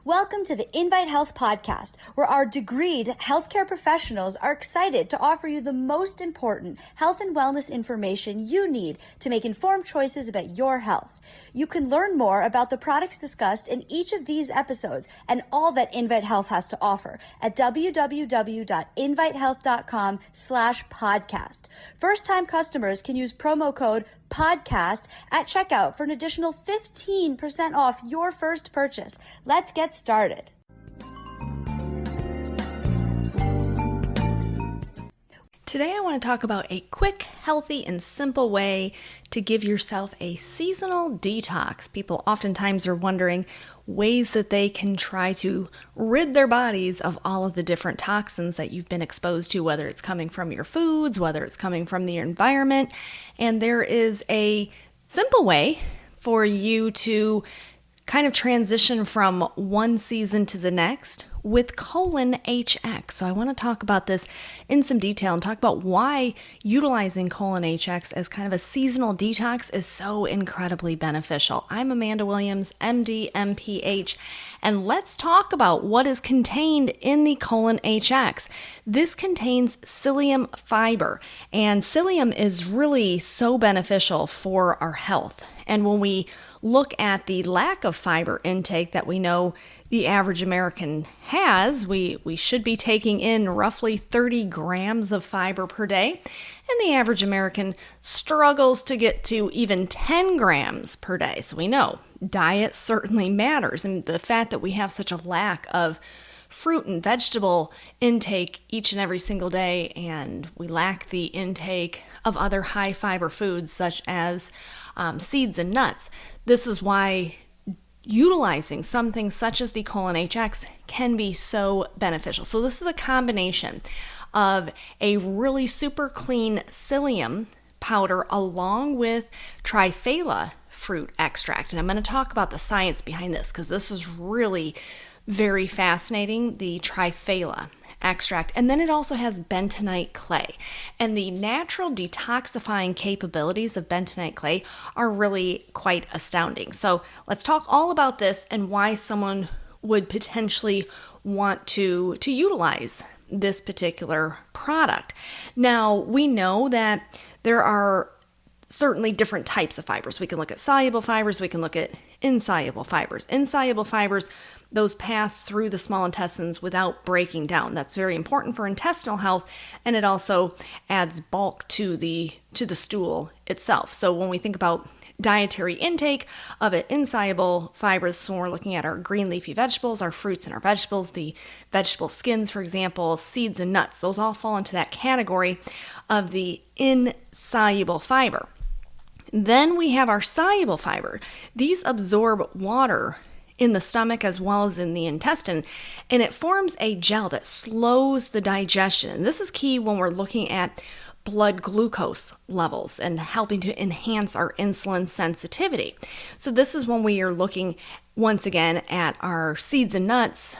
Welcome to the Invite Health podcast, where our degreed healthcare professionals are excited to offer you the most important health and wellness information you need to make informed choices about your health. You can learn more about the products discussed in each of these episodes and all that Invite Health has to offer at www.invitehealth.com/podcast. First-time customers can use promo code podcast at checkout for an additional 15% off your first purchase. Let's get started. Today I want to talk about a quick, healthy, and simple way to give yourself a seasonal detox. People oftentimes are wondering ways that they can try to rid their bodies of all of the different toxins that you've been exposed to, whether it's coming from your foods, whether it's coming from the environment. And there is a simple way for you to kind of transition from one season to the next with colon HX. So I want to talk about this in some detail and talk about why utilizing colon HX as kind of a seasonal detox is so incredibly beneficial. I'm Amanda Williams, MD, MPH, and let's talk about what is contained in the colon HX. This contains psyllium fiber, and psyllium is really so beneficial for our health. And when we look at the lack of fiber intake that we know the average American has, we should be taking in roughly 30 grams of fiber per day, and the average American struggles to get to even 10 grams per day. So we know diet certainly matters, and the fact that we have such a lack of fruit and vegetable intake each and every single day, and we lack the intake of other high fiber foods such as seeds and nuts. This is why utilizing something such as the colon HX can be so beneficial. So this is a combination of a really super clean psyllium powder along with triphala fruit extract. And I'm going to talk about the science behind this because this is really very fascinating, the triphala extract. And then it also has bentonite clay. And the natural detoxifying capabilities of bentonite clay are really quite astounding. So let's talk all about this and why someone would potentially want to utilize this particular product. Now, we know that there are certainly different types of fibers. We can look at soluble fibers, we can look at insoluble fibers. Insoluble fibers, those pass through the small intestines without breaking down. That's very important for intestinal health, and it also adds bulk to the stool itself. So when we think about dietary intake of insoluble fibers, when we're looking at our green leafy vegetables, our fruits and our vegetables, the vegetable skins, for example, seeds and nuts, those all fall into that category of the insoluble fiber. Then we have our soluble fiber. These absorb water in the stomach as well as in the intestine, and it forms a gel that slows the digestion. And this is key when we're looking at blood glucose levels and helping to enhance our insulin sensitivity. So this is when we are looking once again at our seeds and nuts,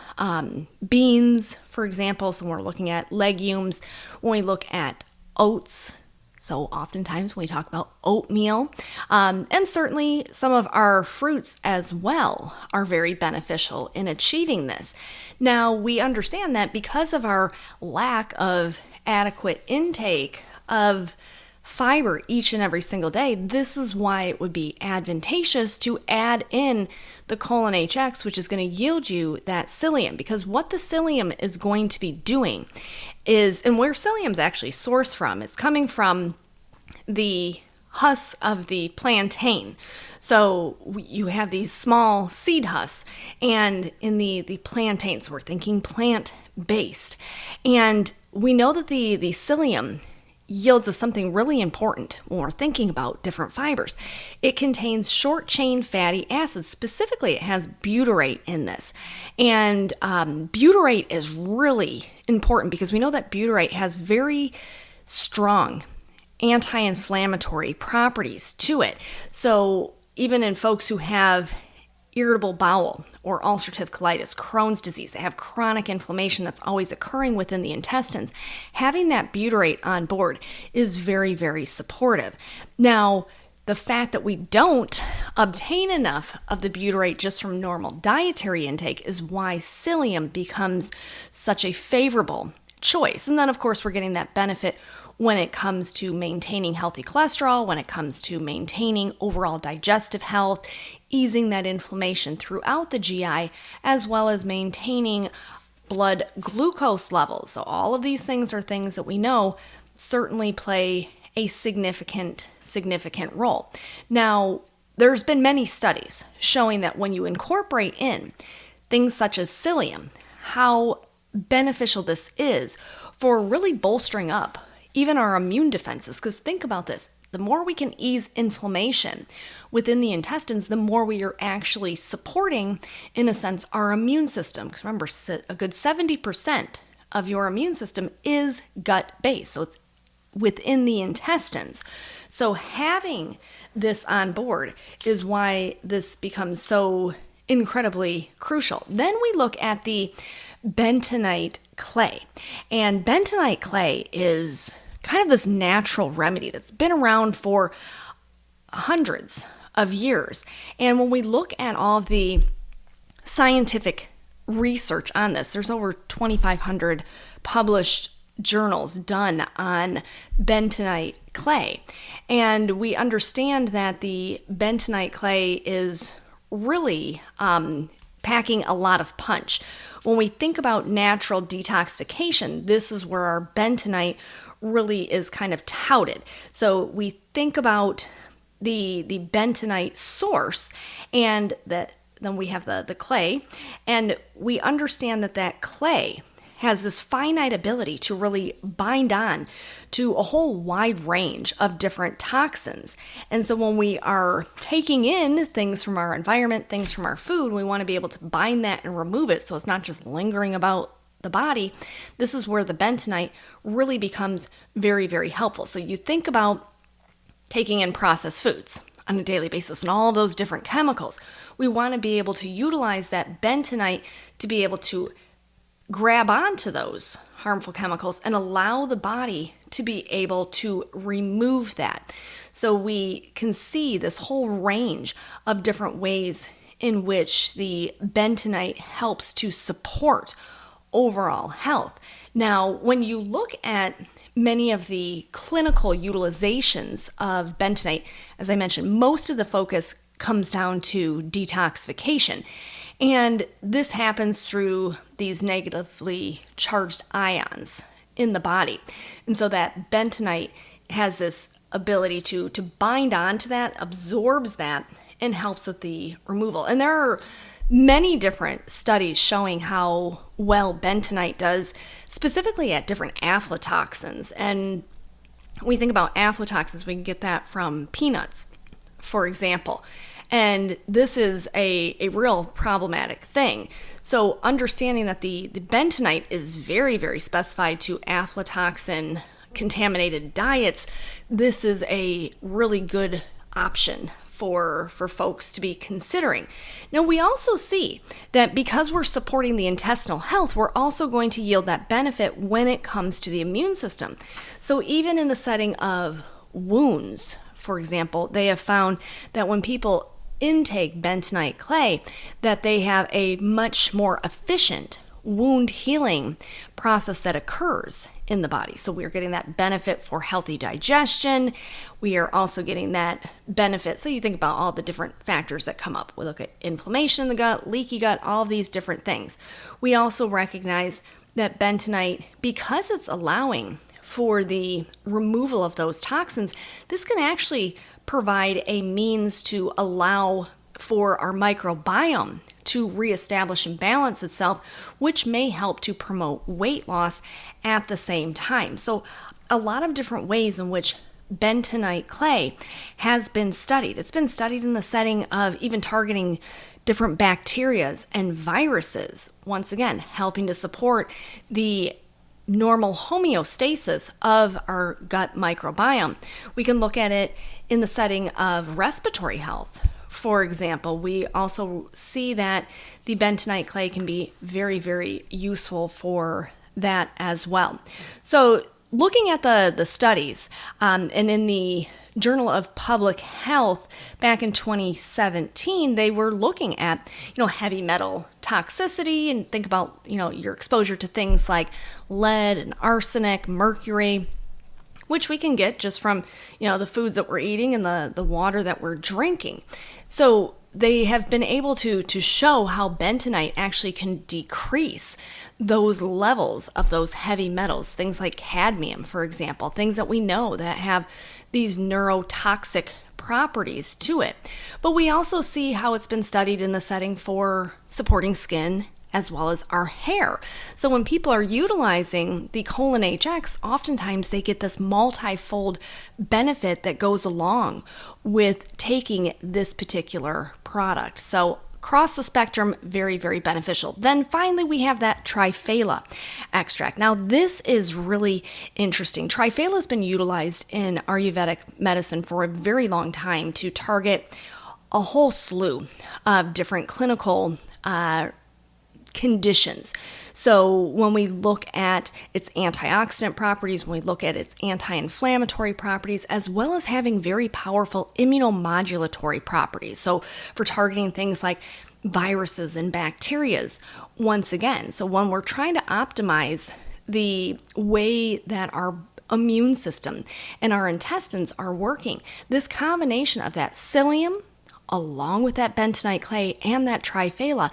beans, for example. So we're looking at legumes, when we look at oats. So oftentimes when we talk about oatmeal, and certainly some of our fruits as well are very beneficial in achieving this. Now, we understand that because of our lack of adequate intake of fiber each and every single day, this is why it would be advantageous to add in the colon HX, which is going to yield you that psyllium. Because what the psyllium is going to be doing is, and where psyllium is actually sourced from, it's coming from the husks of the plantain. So you have these small seed husks, and in the plantains, we're thinking plant-based. And we know that the psyllium yields us something really important when we're thinking about different fibers. It contains short-chain fatty acids. Specifically, it has butyrate in this. And butyrate is really important because we know that butyrate has very strong anti-inflammatory properties to it. So even in folks who have irritable bowel or ulcerative colitis, Crohn's disease, they have chronic inflammation that's always occurring within the intestines, having that butyrate on board is very, very supportive. Now, the fact that we don't obtain enough of the butyrate just from normal dietary intake is why psyllium becomes such a favorable choice. And then, of course, we're getting that benefit when it comes to maintaining healthy cholesterol, when it comes to maintaining overall digestive health, easing that inflammation throughout the GI, as well as maintaining blood glucose levels. So all of these things are things that we know certainly play a significant role. Now, there's been many studies showing that when you incorporate in things such as psyllium, how beneficial this is for really bolstering up even our immune defenses. Because think about this, the more we can ease inflammation within the intestines, the more we are actually supporting, in a sense, our immune system. Because remember, a good 70% of your immune system is gut-based, so it's within the intestines. So having this on board is why this becomes so incredibly crucial. Then we look at the bentonite clay. And bentonite clay is kind of this natural remedy that's been around for hundreds of years. And when we look at all of the scientific research on this, there's over 2,500 published journals done on bentonite clay. And we understand that the bentonite clay is really packing a lot of punch. When we think about natural detoxification, this is where our bentonite really is kind of touted. So we think about the bentonite source, and that then we have the clay, and we understand that clay has this finite ability to really bind on to a whole wide range of different toxins. And so when we are taking in things from our environment, things from our food, we want to be able to bind that and remove it so it's not just lingering about the body. This is where the bentonite really becomes very, very helpful. So you think about taking in processed foods on a daily basis and all those different chemicals. We want to be able to utilize that bentonite to be able to grab onto those harmful chemicals and allow the body to be able to remove that. So we can see this whole range of different ways in which the bentonite helps to support overall health. Now, when you look at many of the clinical utilizations of bentonite, as I mentioned, most of the focus comes down to detoxification. And this happens through these negatively charged ions in the body. And so that bentonite has this ability to bind onto that, absorbs that, and helps with the removal. And there are many different studies showing how well bentonite does, specifically at different aflatoxins. And when we think about aflatoxins, we can get that from peanuts, for example. And this is a real problematic thing. So understanding that the bentonite is very, very specified to aflatoxin contaminated diets, this is a really good option for folks to be considering. Now, we also see that because we're supporting the intestinal health, we're also going to yield that benefit when it comes to the immune system. So even in the setting of wounds, for example, they have found that when people intake bentonite clay, that they have a much more efficient wound healing process that occurs in the body. So we're getting that benefit for healthy digestion. We are also getting that benefit. So you think about all the different factors that come up. We look at inflammation in the gut, leaky gut, all of these different things. We also recognize that bentonite, because it's allowing for the removal of those toxins, this can actually provide a means to allow for our microbiome to reestablish and balance itself, which may help to promote weight loss at the same time. So a lot of different ways in which bentonite clay has been studied. It's been studied in the setting of even targeting different bacterias and viruses, once again, helping to support the normal homeostasis of our gut microbiome. We can look at it in the setting of respiratory health. For example, we also see that the bentonite clay can be very, very useful for that as well. So looking at the studies, and in the Journal of Public Health back in 2017, they were looking at, heavy metal toxicity, and think about, your exposure to things like lead and arsenic, mercury, which we can get just from, the foods that we're eating and the water that we're drinking. So they have been able to show how bentonite actually can decrease those levels of those heavy metals, things like cadmium, for example, things that we know that have these neurotoxic properties to it. But we also see how it's been studied in the setting for supporting skin as well as our hair. So when people are utilizing the Colon HX, oftentimes they get this multifold benefit that goes along with taking this particular product. So across the spectrum, very, very beneficial. Then finally, we have that triphala extract. Now, this is really interesting. Triphala has been utilized in Ayurvedic medicine for a very long time to target a whole slew of different clinical conditions. So when we look at its antioxidant properties, when we look at its anti-inflammatory properties, as well as having very powerful immunomodulatory properties. So for targeting things like viruses and bacterias, once again. So when we're trying to optimize the way that our immune system and our intestines are working, this combination of that psyllium, along with that bentonite clay and that triphala,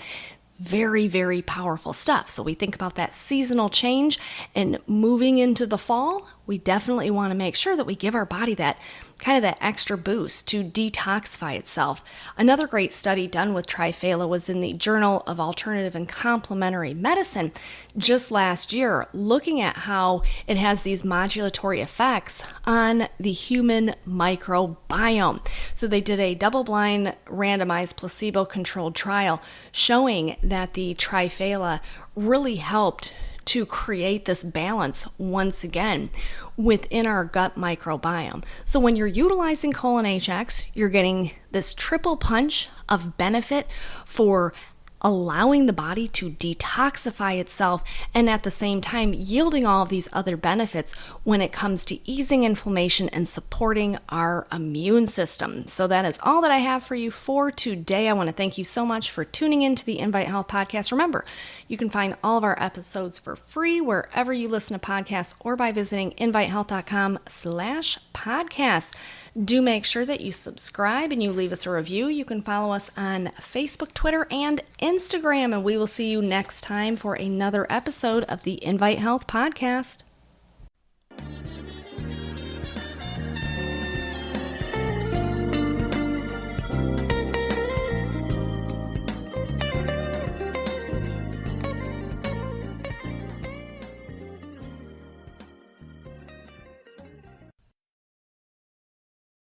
very, very powerful stuff. So we think about that seasonal change and moving into the fall, we definitely want to make sure that we give our body that kind of that extra boost to detoxify itself. Another great study done with triphala was in the Journal of Alternative and Complementary Medicine just last year, looking at how it has these modulatory effects on the human microbiome. So they did a double-blind, randomized, placebo-controlled trial showing that the triphala really helped to create this balance once again within our gut microbiome. So when you're utilizing Colon HX, you're getting this triple punch of benefit for allowing the body to detoxify itself, and at the same time yielding all of these other benefits when it comes to easing inflammation and supporting our immune system. So that is all that I have for you for today. I want to thank you so much for tuning into the Invite Health podcast. Remember, you can find all of our episodes for free wherever you listen to podcasts or by visiting invitehealth.com/podcast. Do make sure that you subscribe and you leave us a review. You can follow us on Facebook, Twitter, and Instagram, and we will see you next time for another episode of the Invite Health podcast.